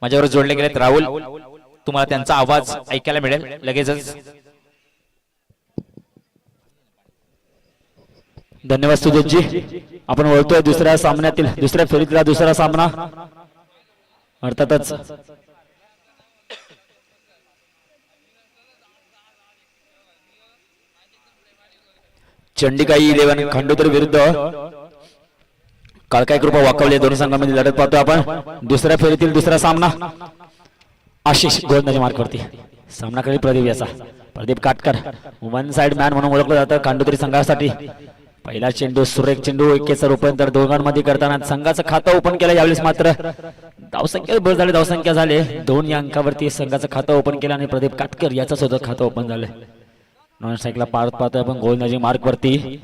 माझ्यावर जोडले गेलेत राहुल, तुम्हाला त्यांचा आवाज ऐकायला मिळेल लगेचच. धन्यवाद सुदेशजी. आपण वळतोय दुसऱ्या सामन्यातील दुसऱ्या फेरीतला दुसरा सामना. अर्थातच चंडिकाई 11 खंडोत्री विरुद्ध काळकाई कृपा वाकवले दोन संघांमध्ये लढत पाहतो आपण. दुसऱ्या फेरीतील दुसरा सामना आशिष गोलंदाजी मार्कवरती. सामना करेल प्रदीप याचा. Pradeep Katkar one side man म्हणून ओळखलं जातं खंडोत्री संघासाठी. पहिला चेंडू सुरेख चेंडू 1 रूपांतर दोघांमध्ये करताना संघाचं खातं ओपन केलं. यावेळेस मात्र धावसंख्या बळ झाले, धावसंख्या झाले 2 या अंकावरती संघाचं खातं ओपन केलं आणि प्रदीप काटकर याचं सुद्धा खातं ओपन झालं. नॉन स्ट्राईकला पारत पाहतोय आपण गोलंदाजी मार्कवरती.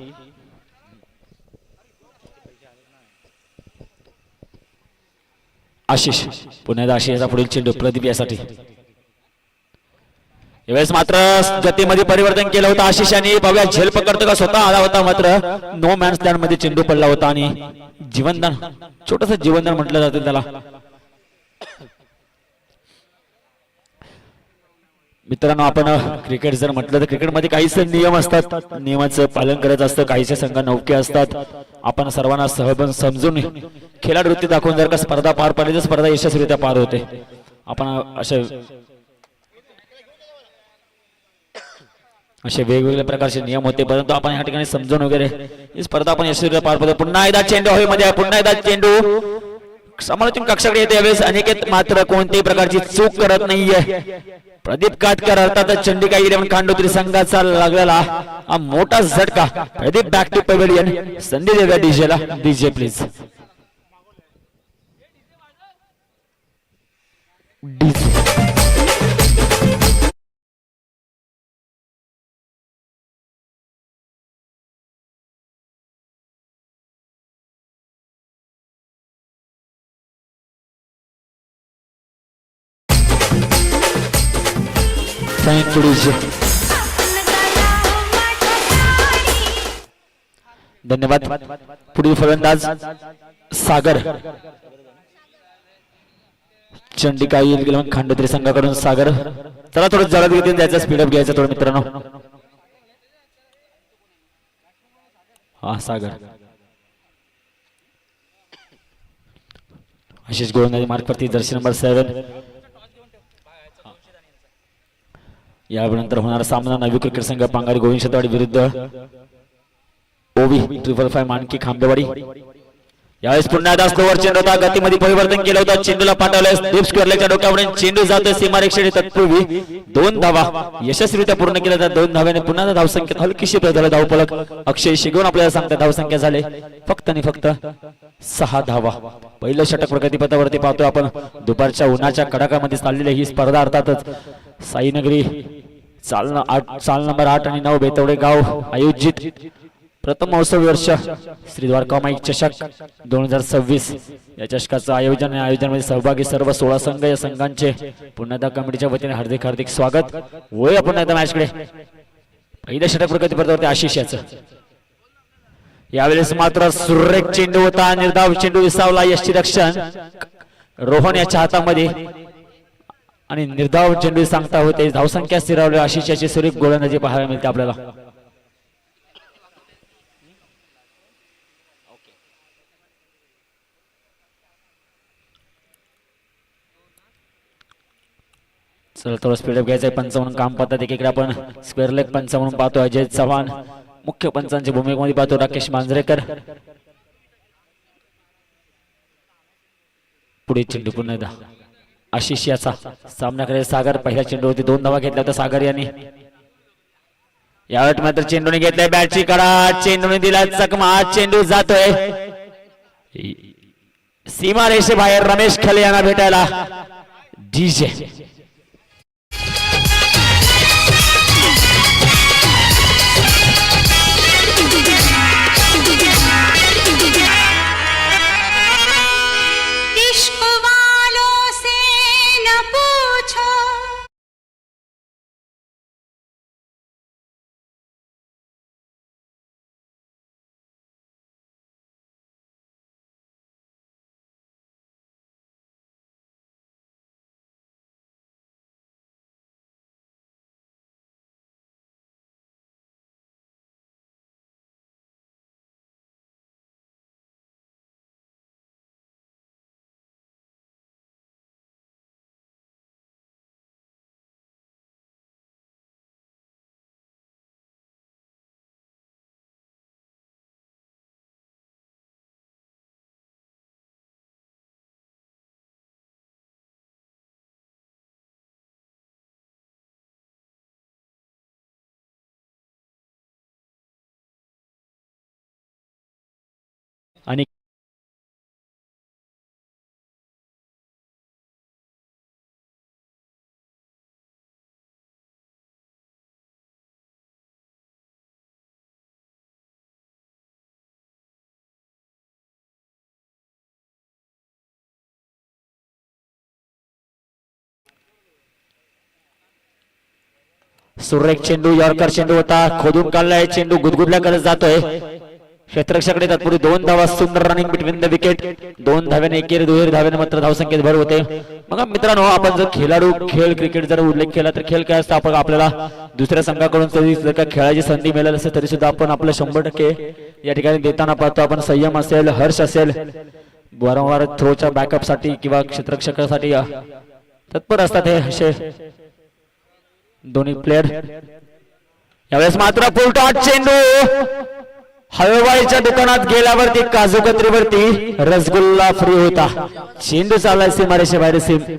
आशिष पुन्हा एकदा आशिष याचा पुढील चेंडू प्रदीप यासाठी. यावेळेस मात्र गतीमध्ये परिवर्तन केलं होतं आशिष यांनी. बघूया झेल पकडतो का स्वतः आला होता मात्र नो मॅन स्टँड मध्ये चेंडू पडला होता आणि जीवनदान छोटस जीवनदान म्हटलं जातं त्याला. मित्रांनो आपण क्रिकेट जर म्हटलं तर क्रिकेटमध्ये काहीच नियम असतात, नियमाचं पालन करत असतं. काहीचे संघ नौके असतात. आपण सर्वांना सहभाग समजून खेळाडू वृत्ती दाखवून जर का स्पर्धा पार पडली तर स्पर्धा यशस्वीरित्या पार होते. आपण असे वेगवेगळ्या प्रकारचे नियम होते, परंतु आपण या ठिकाणी समजून वगैरे ही स्पर्धा आपण यशस्वीरित्या पार पडतो. पुन्हा एकदा चेंडू हवेमध्ये आहे. पुन्हा एकदा चेंडू समालोचन कक्षाकडे येते. यावेळेस अनिकेत मात्र कोणत्याही प्रकारची चूक करत नाहीये. प्रदीप काटकर अर्थातच चंडिका 11 खंडोत्री संघाचा लागलेला हा मोठा झटका. Pradeep back to pavilion. संधी देऊया डीजेला. DJ please. DJ thank you DJ. धन्यवाद. पुढील फलंदाज सागर. चंडिका 11 खंडोत्री संघाकडून सागर. चला थोडं जलद गतीने द्यायचं, स्पीडअप घ्यायचं थोडं मित्रांनो. हा सागर. आशिष गोलंदाजी मार्कवरती जर्सी नंबर 7. यानंतर होणारा सामना नवी क्रिकेट संघ पांगारी गोविंद शेतवाडी विरुद्ध ओवी 555 मानकी खांबेवाडी. यावेळेस पुन्हा एकदा स्लोवर चेंडू होता. गतीमध्ये परिवर्तन केलं होतं. चेंडूला पाठवलं डीप स्क्वेअर लेगच्या डोक्यावरून चेंडू जातोय सीमारेषेकडे. तत्पूर्वी 2 धावा यशस्वीरित्या पूर्ण केल्या जातात. 2 धाव्याने पुन्हा एकदा धावसंख्येत हलकीशी बदल. धावफलक अक्षय शिगवून आपल्याला सांगतात धावसंख्या झाले फक्त आणि फक्त 6 धावा. पहिलं षटक प्रगतीपथावरती पाहतोय आपण. दुपारच्या उन्हाच्या कडाक्यामध्ये चाललेली ही स्पर्धा अर्थातच साईनगरी चाल नंबर 8 आणि 9 बेतवडे गाव आयोजित प्रथम महोत्सव वर्ष श्री द्वारकामाई चषक 2026 या चषकाचं आयोजनामध्ये सहभागी सर्व 16 संघ या संघांचे पुन्हा एकदा कमिटीच्या वतीने हार्दिक हार्दिक स्वागत. होय आपण एकदा मॅचकडे. पहिल्या षटक प्रगतीपथावरती आशिष याचं. यावेळेस मात्र सुरेख चेंडू होता. निर्धाव चेंडू विसावला. यष्टी रक्षण रोहन याच्या हातामध्ये आणि निर्धाव चेंडू सांगता होते. धावसंख्या स्थिरावली. आशिष याची सुरेख गोलंदाजी पाहायला मिळते आपल्याला. चला थोडं स्पीडअप घ्यायचंय. पंच म्हणून काम पाहतात एकीकडे आपण स्क्वेअर लेग पंच म्हणून पाहतो अजय चव्हाण. मुख्य पंचांच्या भूमिकेमध्ये पाहतो राकेश मांजरेकर. पुढे चेंडू पुन्हा एकदा आशिष याचा. सामना करेल सागर. पहिल्या चेंडूवरती 2 धावा घेतल्या होत्या सागर यांनी. यावेळी मात्र चेंडूने घेतलाय बॅटची कडा. चेंडूने दिला चकमा. चेंडू जातोय सीमा रेषेबाहेर. रमेश खले यांना भेटायला डीजे. आणि सुरेख चेंडू, यॉर्कर चेंडू होता, खोदून काढलाय चेंडू, गुदगुदल्या करत जातोय क्षेत्ररक्षकाकडे. तत्पूर्वी 2 धावा, सुंदर रनिंग बिटवीन द विकेट. 2 धाव्याने एकेरी दुहेरी धाव्याने मात्र धावसंख्येत भर होते. मग मित्रांनो, आपण जर खेळाडू खेळ क्रिकेट जर उल्लेख केला तर खेळ काय असतं, आपण आपल्याला दुसऱ्या संघाकडून जर का खेळाची संधी मिळाली असेल तरी सुद्धा आपण आपलं 100% या ठिकाणी देताना पाहतो. आपण संयम असेल, हर्ष असेल, वारंवार थ्रोच्या बॅकअप साठी किंवा क्षेत्ररक्षकासाठी तत्पर असतात हे असे दोन्ही प्लेयर. यावेळेस मात्र फुलटॉस चेंडू हलवाईच्या दुकानात गेल्यावरती काजू कत्रीवरती रसगुल्ला फ्री होता. चेंडू चाललाय सीमारेषे बाहेर. सीम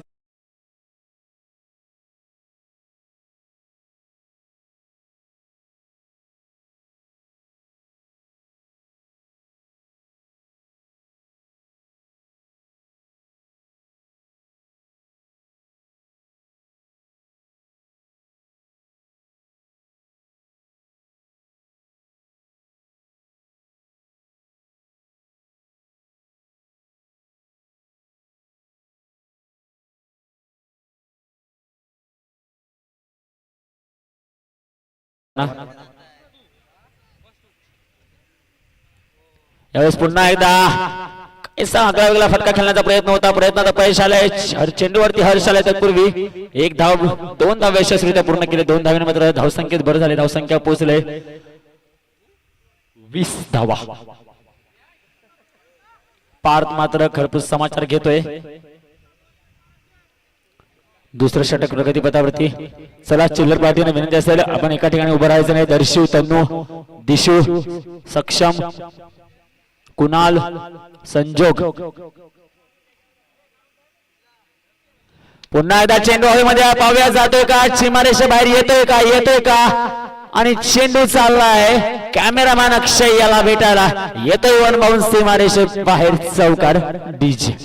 यावेळेस पुन्हा एकदा आगळा वेगळा फटका खेळण्याचा प्रयत्न होता. प्रयत्नात अपयश आलाय. चेंडूवरती हर्ष आलाय. तत्पूर्वी 1 धाव, 2 धाव यशस्वीरित्या पूर्ण केले. 2 धाव्याने मात्र धावसंख्येत भर झाले. धावसंख्या पोहोचले 20 धावा. पार्थ मात्र खरपूस समाचार घेतोय. दुसरं षटक प्रगतीपथावरती. चला, चिल्लर पार्टीने विनंती असेल आपण एका ठिकाणी उभं राहायचं नाही. दर्शू, तन्नू, दिशू, सक्षम, कुणाल, संजोग. पुन्हा एकदा चेंडू हवेमध्ये पावया जातोय का, सीमारेषे बाहेर येतोय का आणि चेंडू चाललाय. कॅमेरामॅन अक्षय याला भेटायला येतोय. 1 बाउंस सीमारेषे बाहेर. चौकार डीजे.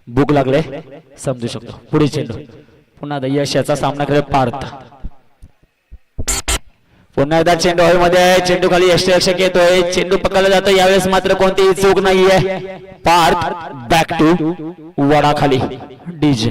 भूक लागले समजू शकतो. पुढे चेंडू पुन्हा यशाचा सामना करत पार्थ. पुन्हा एकदा चेंडू हवेमध्ये आहे. चेंडू खाली यष्टिरक्षक येतोय. चेंडू पकडला जातो. यावेळेस मात्र कोणतीही चूक नाहीये. पार्थ बॅक टू वडा खाली. डीजे.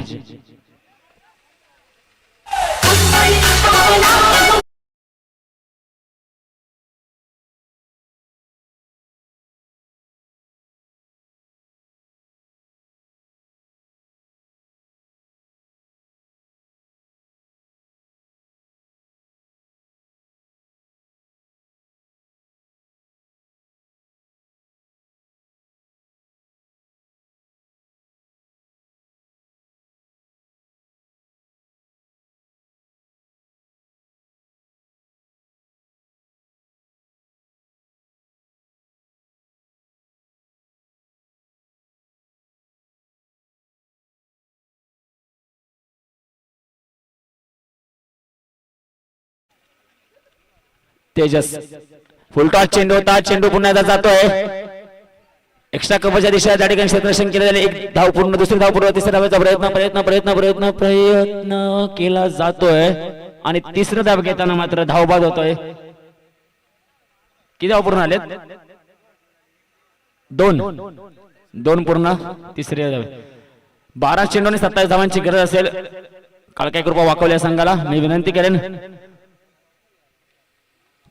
तेजस. फुलटॉस चेंडू होता. चेंडू पुन्हा एकदा जातोय. एक्स्ट्रा कव्हरच्या दिशेला त्या ठिकाणी क्षेत्ररक्षण केले झाले. 1 धाव पूर्ण, दुसरी धाव पूर्ण, तिसऱ्या धावेचा प्रयत्न केला जातोय आणि तिसरं धाव घेताना मात्र धावबाद होतोय. किती धाव पूर्ण आलेत? 2 पूर्ण, तिसरी धाव. 12 चेंडू आणि 27 धावांची गरज असेल. काळकाय कृपा वाकवल्या संघाला मी विनंती करेन.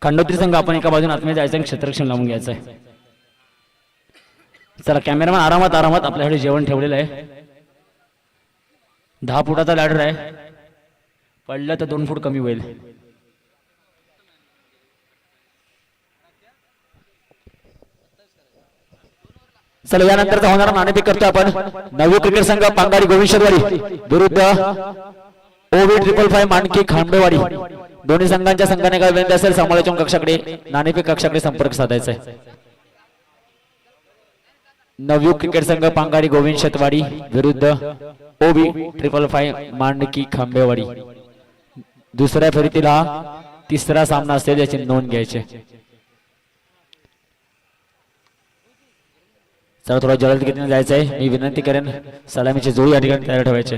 खंडोत्री संघ आपण एका बाजूने आतमध्ये जायचं, क्षेत्ररक्षण लावून घ्यायचंय. चला, कॅमेरामॅन आरामात आपल्याकडे जेवण ठेवलेलं आहे. 10 फुटाचा लॅडर आहे. पडलं तर 2 फूट कमी होईल. चला यानंतरचा होणारा नाणेफेक करतोय आपण नवी क्रिकेट संघ पांगारी गोविंदवाडी विरुद्ध ओवी 555 मानकी खांबेवाडी दोन्ही संघांच्या संघाने काय विनंती असेल समालोचन कक्षाकडे नाणेफेक कक्षाकडे संपर्क साधायचा आहे नवयुग क्रिकेट संघ पांगारी गोविंदवाडी विरुद्ध ओवी 555 मांडकी खांबेवाडी दुसऱ्या फेरीतील हा तिसरा सामना असेल याची नोंद घ्यायची चला थोडा जलदगतीने जायचं आहे मी विनंती करेन सलामीची जोडी या ठिकाणी तयार ठेवायची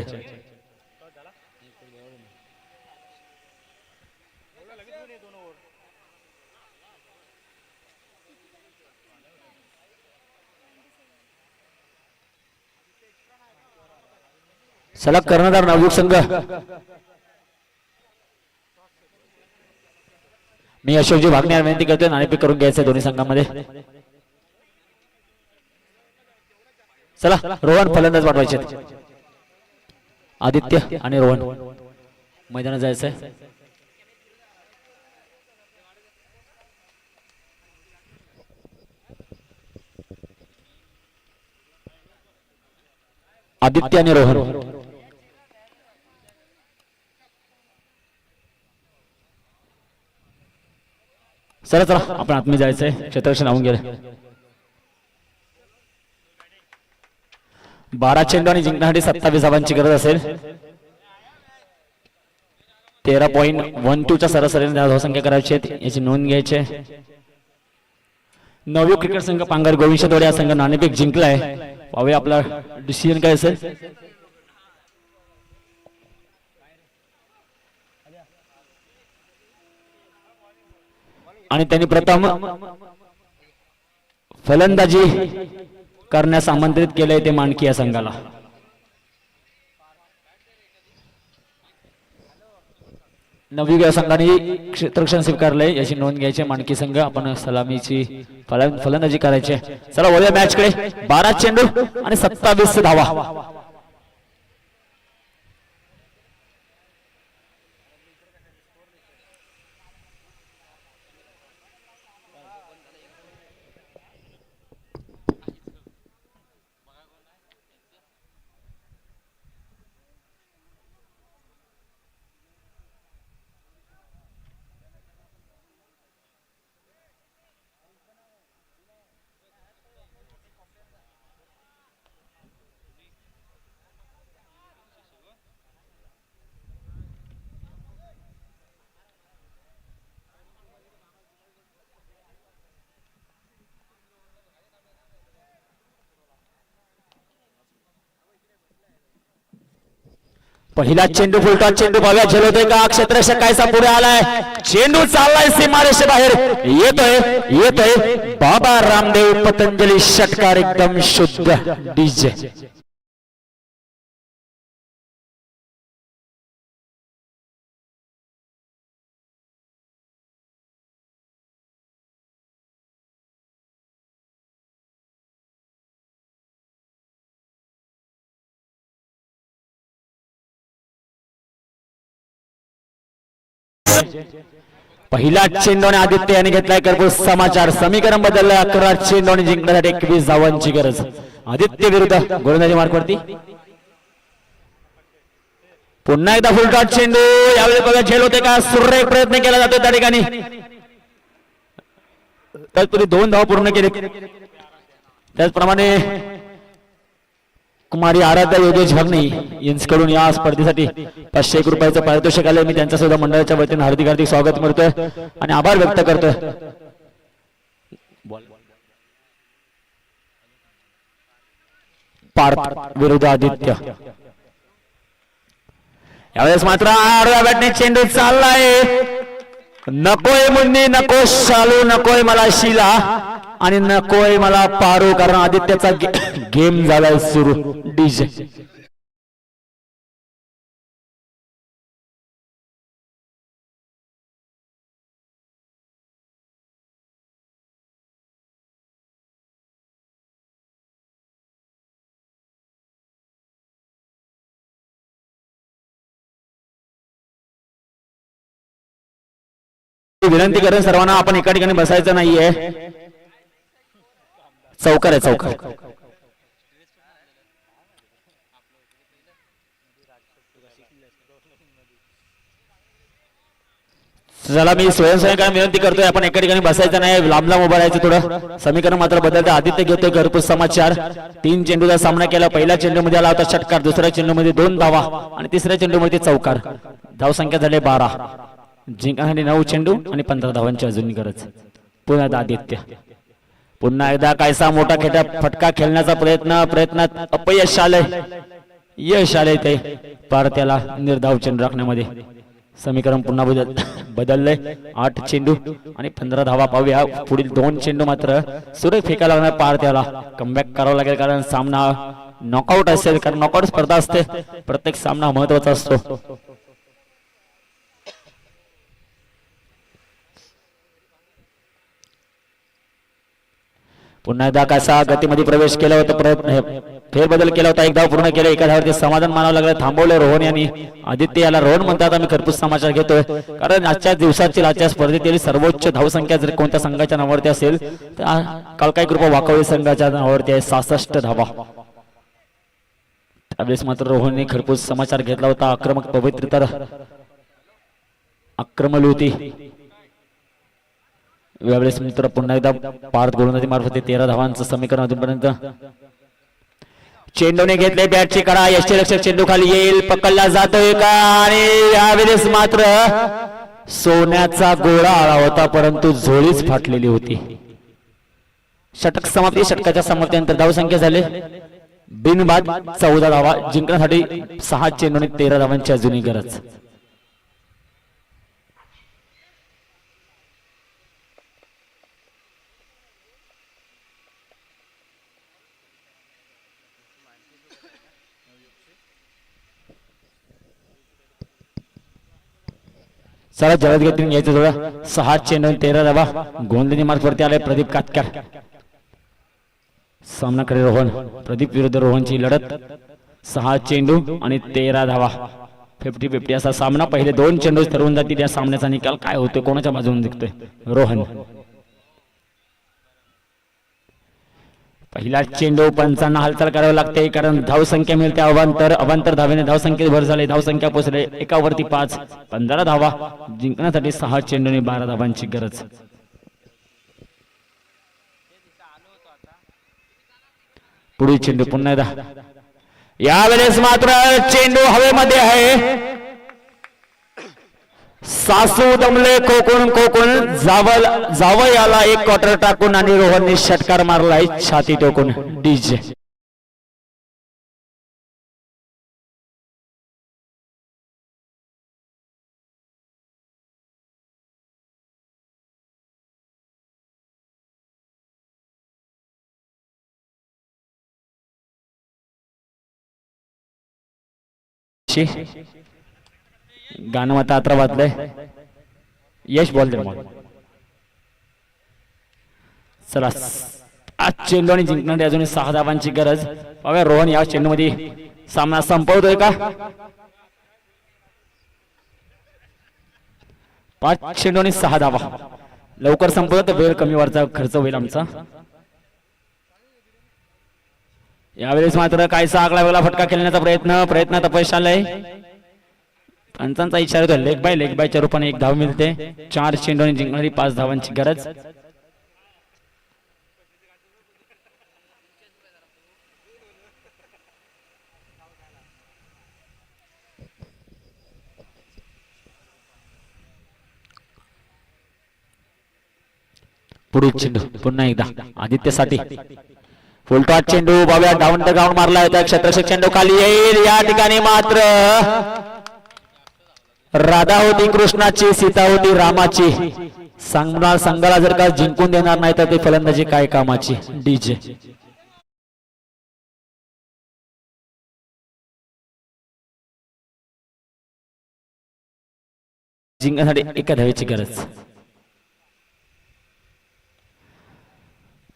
सलग कर्णधार नवयुग संघ मी अशोकजी भागणे विनंती करतोय नाणेफेक करून घ्यायचं दोन्ही संघांमध्ये चला रोहन फलंदाज पाठवायचे आदित्य आणि रोहन मैदानात जायचंय आदित्य आणि रोहन चला चला आपण आतमध्ये जायचंय क्षेत्ररक्षण लावून गेले 12 चेंडू आणि जिंकण्यासाठी 27 धावांची गरज असेल 13.12 च्या सरासरीने धावसंख्या करायची याची नोंद घ्यायची नवयुग क्रिकेट संघ पांगार गोविंदवाडी हा संघ नाणेफेक जिंकलाय पाहूया आपला डिसिजन काय असेल आणि त्यांनी प्रथम फलंदाजी करण्यास आमंत्रित केलंय ते मानकी या संघाला नवयुग या संघाने क्षेत्ररक्षण स्वीकारलंय याची नोंद घ्यायची मानकी संघ आपण सलामीची फलंदाजी करायची चला वळूया मॅच कडे 12 चेंडू आणि 27 धावा पहिला चेंडू फुलटॉस चेंडू पाव्या झेलवतोय का क्षेत्ररक्षक कायसा पुढे आलाय चेंडू चाललाय सीमारेषे बाहेर येतोय बाबा रामदेव पतंजली षटकार एकदम शुद्ध डीजे पहिला चेंडू आणि आदित्य यांनी घेतलाय करपूर समाचार समीकरण बदललं 11 चेंडू आणि जिंकण्यासाठी 21 धावांची गरज आदित्य विरुद्ध गोलंदाजी मार्कवरती पुन्हा एकदा फुलटॉस चेंडू यावेळी बघा झेल होते का सुरेख प्रयत्न केला जातो त्या ठिकाणी तत्पूर्वी 2 धावा पूर्ण केले त्याचप्रमाणे कुमारी आराध्या योगेश भागणे यांच्याकडून या स्पर्धेसाठी 501 रुपयाचं पारितोषिक आले मी त्यांच्या सुद्धा मंडळाच्या वतीने हार्दिक स्वागत करतोय आणि आभार व्यक्त करतोय पार्थ विरुद्ध आदित्य यावेळेस मात्र आडव्या बॅटने चेंडू चाललाय नकोय मुन्नी नको शालू नकोय मला शिला आणि नकोय मला पारू कारण आदित्यचा गेम झालाय सुरू डीजे विनंती करेन सर्वांना आपण एका ठिकाणी बसायचं नाहीये चौकार आहे चौकार चला मी स्वयंसेवकांना विनंती करतोय आपण एका ठिकाणी बसायचं नाही, लांब लांब उभं राहायचं. थोडं समीकरण मात्र बदलतं. आदित्य घेतोय घरपूस समाचार. 3 चेंडूचा सामना केला. पहिल्या चेंडूमध्ये आला होता षटकार, दुसऱ्या चेंडूमध्ये 2 धावा आणि तिसऱ्या चेंडूमध्ये चौकार. धावसंख्या झाले 12. जिंकण्यासाठी 9 चेंडू आणि 15 धावांची अजून गरज. पुन्हा आदित्य पुन्हा एकदा कायसा मोठा फटका खेळण्याचा प्रयत्नात अपयश आलंय. यश आलंय ते पार त्याला निर्धाव चेंडू राखण्यामध्ये. समीकरण पुन्हा बदललंय. 8 चेंडू आणि 15 धावा. पाहूया पुढील 2 चेंडू मात्र सुरेख फेकायला लागणार पार त्याला. कमबॅक करावं लागेल कारण सामना नॉकआउट असेल, कारण नॉकआउट स्पर्धा असते. प्रत्येक सामना महत्वाचा असतो. पुन्हा एकदा कसा गतीमध्ये प्रवेश केला होता, फेरबदल केला होता. एक धाव पूर्ण केले. एका धावावरती समाधान मानावं लागलं. थांबवलं रोहन यांनी. आदित्य याला रोहन म्हणतात. आम्ही खरपूस समाचार घेतोय कारण आजच्या दिवसाची आजच्या स्पर्धेतील सर्वोच्च धावसंख्या जर कोणत्या संघाच्या नावावरती असेल तर कालकाई कृपा वाकवली संघाच्या नावावरती आहे 66 धावा. त्यावेळेस मात्र रोहनने खरपूस समाचार घेतला होता. आक्रमक पवित्र तर आक्रमल होती. यावेळेस मित्र पुन्हा एकदा पार्थ गोलंदाजी मार्फत 13 धावांचं समीकरण अजूनपर्यंत. चेंडूने घेतले बॅटची कडा. यष्टीरक्षक चेंडू खाली येईल, पकडला जातोय का? आणि यावेळेस मात्र सोन्याचा गोळा आला होता परंतु झोळीच फाटलेली होती. षटक समाप्ती. षटकाच्या समाप्तीनंतर धावसंख्या झाले बिनबाद 14 धावा. जिंकण्यासाठी 6 चेंडू आणि 13 धावांची अजूनही गरज. चला जलद गतीने घ्यायचं थोडं. 6 चेंडू 13 धावा. गोंधळी मार्क वरती आलाय प्रदीप कातकर. सामना करे रोहन. प्रदीप विरुद्ध रोहनची लढत. 6 चेंडू आणि 13 धावा. 50-50 असा सामना. पहिले 2 चेंडू ठरवून जातील. या सामन्याचा निकाल काय होतोय, कोणाच्या बाजूने दिसतोय. रोहन पहिला चेंडू. पंचांना हालचाल करावी लागते कारण धावसंख्या मिळते. अवांतर धावेने धावसंख्येत भर झाले. धावसंख्या पोहोचले 1 वरती 5. 15 धावा. जिंकण्यासाठी 6 चेंडू आणि 12 धावांची गरज. पुढील चेंडू पुन्हा एकदा. यावेळेस मात्र चेंडू हवेमध्ये आहे. सासू दमले कोकण जावं याला एक क्वार्टर टाकून आणि रोहनने षटकार मारलाय छाती टोकून. डीजे गाणं आता आता वाचलंय. यश बोलते मग. चला 8 चेंडू आणि जिंकण्यासाठी अजून 6 धावांची गरज. पाहूया रोहन या चेंडू मध्ये सामना संपवतोय का? 5 चेंडू आणि 6 धावा. लवकर संपवलं तर वेळ कमी वरचा खर्च होईल आमचा. यावेळेस मात्र कायसा आगळा वेगळा फटका खेळण्याचा प्रयत्नात अपयश आलंय. पंचांचा इशारा होता लेग बायच्या रूपाने 1 धाव मिळते. 4 चेंडू आणि जिंकणारी 5 धावांची गरज. पुढील चेंडू पुन्हा एकदा आदित्यसाठी. फुलटॉस चेंडू. बाबा डाऊन द ग्राउंड मारला होता. क्षेत्ररक्षक चेंडू खाली येईल. या ठिकाणी मात्र राधा होती कृष्णाची, सीता होती रामाची. संघाला जर का जिंकून देणार नाही तर ते फलंदाजी काय कामाची. डीजे जिंकण्यासाठी 1 धावेची गरज.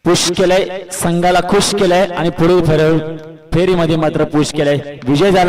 पुश केलंय, संघाला खुश केलंय आणि पुढील फेरीमध्ये मात्र पुश केलंय. विजय झाला.